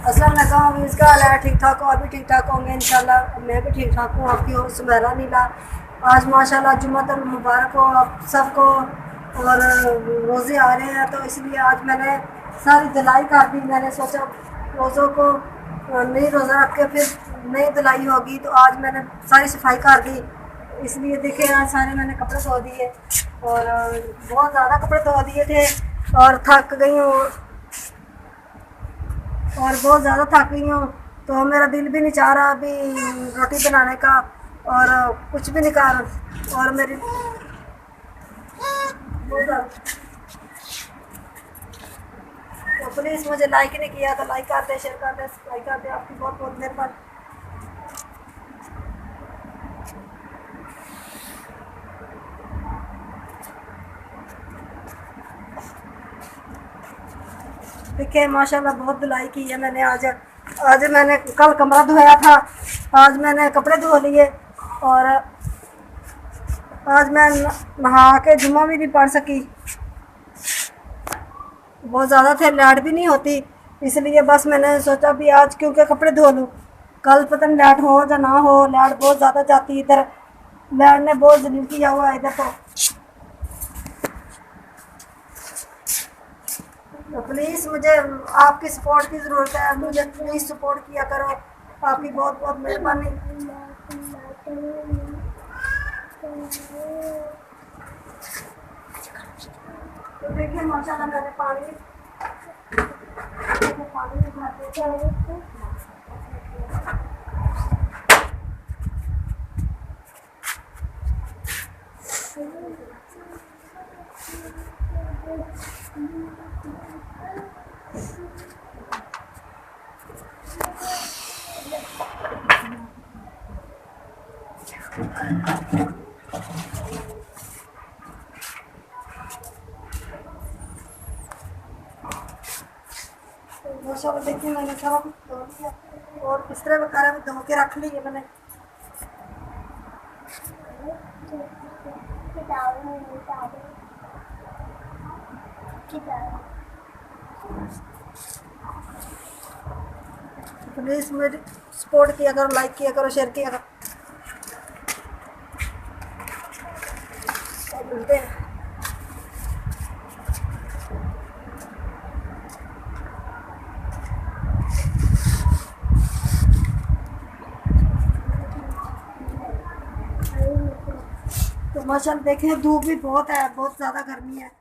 अस्सलाम वालेकुम। इसका हाल है ठीक ठाक हो? अभी ठीक ठाक होंगे इंशाल्लाह। मैं भी ठीक ठाक हूँ। आपकी और सुमेरा नीला आज माशाल्लाह जुम्मतुल मुबारक हो आप सबको। और रोज़े आ रहे हैं तो इसलिए आज मैंने सारी धुलाई कर दी। मैंने सोचा रोज़ों को नहीं रोज़ा रख के फिर नई धुलाई होगी, तो आज मैंने सारी सफाई कर दी। इसलिए देखिए आज सारे मैंने कपड़े धो दिए और बहुत ज़्यादा कपड़े धो दिए थे और थक गई हूँ और बहुत ज़्यादा थक गई हूँ। तो मेरा दिल भी नहीं चाह रहा अभी रोटी बनाने का और कुछ भी नहीं कर। और मेरी बहुत ज़्यादा, तो प्लीज़ मुझे लाइक नहीं किया तो लाइक कर दे, शेयर कर दे, सब्सक्राइब कर दे। आपकी बहुत बहुत मेहरबानी। देखिए माशाल्लाह बहुत धुलाई की है मैंने आज। आज मैंने कल कमरा धोया था, आज मैंने कपड़े धो लिए और आज मैं नहा के जुम्मा भी नहीं पढ़ सकी। बहुत ज़्यादा थे, लाइट भी नहीं होती, इसलिए बस मैंने सोचा भी आज क्योंकि कपड़े धो लूँ। कल पता नहीं लाइट हो या ना हो, लाइट बहुत ज़्यादा जाती इधर। लाइट ने बहुत जलील किया हुआ है इधर। तो प्लीज़ मुझे आपकी सपोर्ट की ज़रूरत है, मुझे प्लीज़ सपोर्ट किया करो। आपकी बहुत बहुत मेहरबानी। तो देखिए माशाल्लाह मैंने पानी भर दिया है। माशाल्लाह देखिए मैंने सारा कुछ धो लिया और बिस्तरे वगैरह भी धो के रख लिए मैंने। प्लीज़ मेरी सपोर्ट किया करो, लाइक किया करो, शेयर किया करो। मिलते हैं। तो माशाल्लाह देखें धूप भी बहुत है, बहुत ज़्यादा गर्मी है।